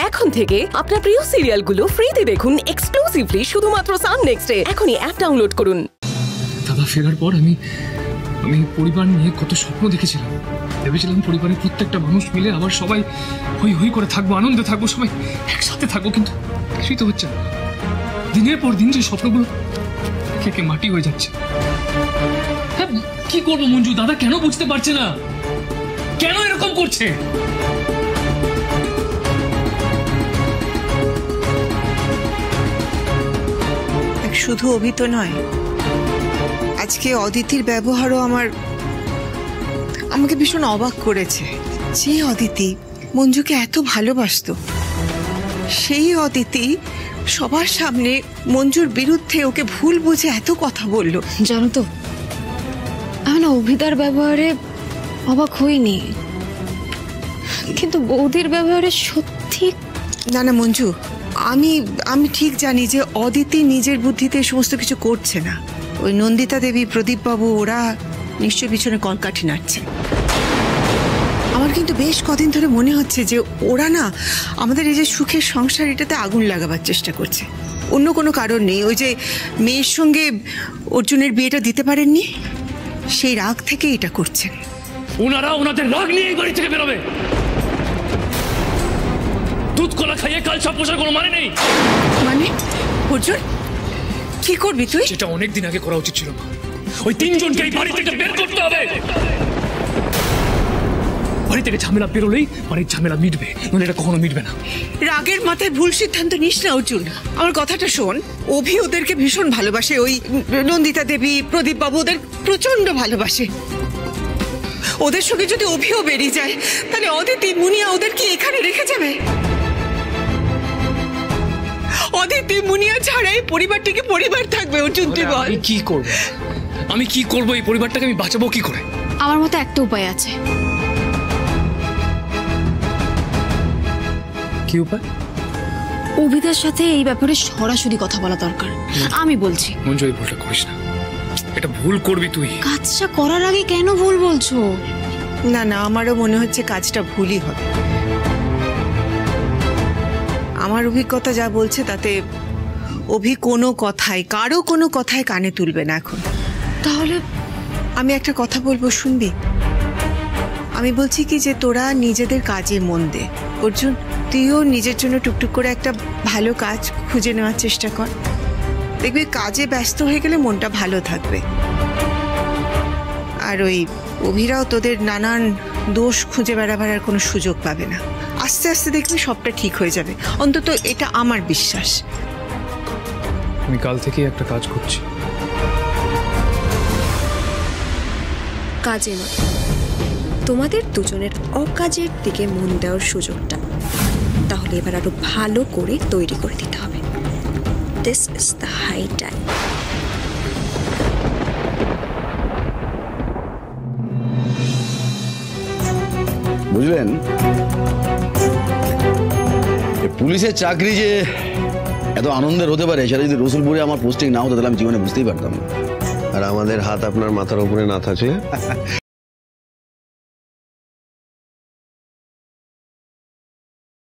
এখন থেকে আপনার প্রিয় সিরিয়ালগুলো ফ্রিতে দেখুন এক্সক্লুসিভলি শুধুমাত্র সান নেক্সটে। এখনই অ্যাপ ডাউনলোড করুন। দাদা ফেরার পর আমি পরিবার নিয়ে কত স্বপ্ন দেখেছিলাম। ভেবেছিলাম পরিবারের প্রত্যেকটা মানুষ মিলে আবার সবাই হই হই করে থাকবো, আনন্দে থাকবো, সবাই একসাথে থাকবো, কিন্তু কিছুই তো হচ্ছে না। দিনের পর দিন যে স্বপ্নগুলো একে মাটি হয়ে যাচ্ছে। হ্যাঁ, কি করবো মঞ্জু? দাদা কেন বুঝতে পারছে না? কেন এরকম করছে? শুধু অভিত নয়, আজকে অদিতির ব্যবহারও আমাকে ভীষণ অবাক করেছে। যে অদিতি মঞ্জুকে এত ভালোবাসতো, সেই অদিতি সবার সামনে মঞ্জুর বিরুদ্ধে ওকে ভুল বুঝে এত কথা বলল। জানো তো, আমি না অভিদার ব্যবহারে অবাক হইনি, কিন্তু বৌদির ব্যবহারে সত্যি। না না মঞ্জু, আমি ঠিক জানি যে অদিতি নিজের বুদ্ধিতে সমস্ত কিছু করছে না। ওই নন্দিতা দেবী, প্রদীপ বাবু, ওরা নিশ্চয় পিছনে কলকাঠি নাড়ছে। আমার কিন্তু বেশ কদিন ধরে মনে হচ্ছে যে ওরা না আমাদের এই যে সুখের সংসার, এটাতে আগুন লাগাবার চেষ্টা করছে। অন্য কোনো কারণ নেই। ওই যে মেয়ের সঙ্গে অর্জুনের বিয়েটা দিতে পারেননি, সেই রাগ থেকে এটা করছেন। ওনারা ওনাদের রাগ নিয়ে এই বাড়ি থেকে বেরোবে। দুধ কলা খাইয়ে কাল সব পোষার কোনো মানে নেই। মানে অর্জুন, কি করবি তুই? যেটা অনেক দিন আগে করা উচিত ছিল মা, ওই তিনজনকে এই বাড়ি থেকে বের করতে হবে। বাড়ি থেকে ঝামেলা বেরোলেই বাড়ির ঝামেলা মিটবে, মানে এটা কখনো মিটবে না। রাগের মাথায় ভুল সিদ্ধান্ত নিস না অর্জুন। আমার কথাটা শোন, অভি ওদেরকে ভীষণ ভালোবাসে। ওই নন্দিতা দেবী, প্রদীপ বাবু ওদের প্রচন্ড ভালোবাসে। ওদের সঙ্গে যদি অভিও বেরিয়ে যায়, তাহলে অদিতি, মুনিয়া ওদের কি এখানে রেখে যাবে? অদিতি, মুনিয়া ছাড়াই পরিবারটিকে পরিবার থাকবে। অর্জুন তুই বল, আমি কি করবো? এই পরিবারটাকে আমি বাঁচাবো কি করে? আমার মতে একটা উপায় আছে। কি উপায়? অভিদার সাথে এই ব্যাপারে সরাসরি কথা বলা দরকার। আমি বলছি মঞ্জু, এই ভুলটা করিস না, এটা ভুল করবি তুই। কাজটা করার আগে কেন ভুল বলছো? না না, আমারও মনে হচ্ছে কাজটা ভুলই হবে। আমার অভিজ্ঞতা যা বলছে তাতে অভি কারো কোনো কথায় কানে তুলবে না এখন। তাহলে আমি একটা কথা বলবো, শুনবি? আমি বলছি কি যে তোরা নিজেদের কাজে মন দে। অর্জুন, তুইও নিজের জন্য টুকটুক করে একটা ভালো কাজ খুঁজে নেওয়ার চেষ্টা কর। দেখবি কাজে ব্যস্ত হয়ে গেলে মনটা ভালো থাকবে। আর ওই অভিরাও তোদের নানান দোষ খুঁজে বেড়াবার আর কোনো সুযোগ পাবে না। আস্তে আস্তে দেখবি সবটা ঠিক হয়ে যাবে, অন্তত এটা আমার বিশ্বাস। আমি কাল থেকে একটা কাজ করছি। কাজে নয়, তোমাদের দুজনের অকাজের দিকে মন দেওয়ার সুযোগটা তাহলে এবার আরো ভালো করে তৈরি করে দিতে হবে। This is the high time. বুঝলেন, পুলিশের চাকরি যে এত আনন্দের হতে পারে, সেটা যদি রসুলপুরে আমার পোস্টিং না হতো তাহলে আমি জীবনে বুঝতেই পারতাম না। আর আমাদের হাত আপনার মাথার উপরে না থাকলে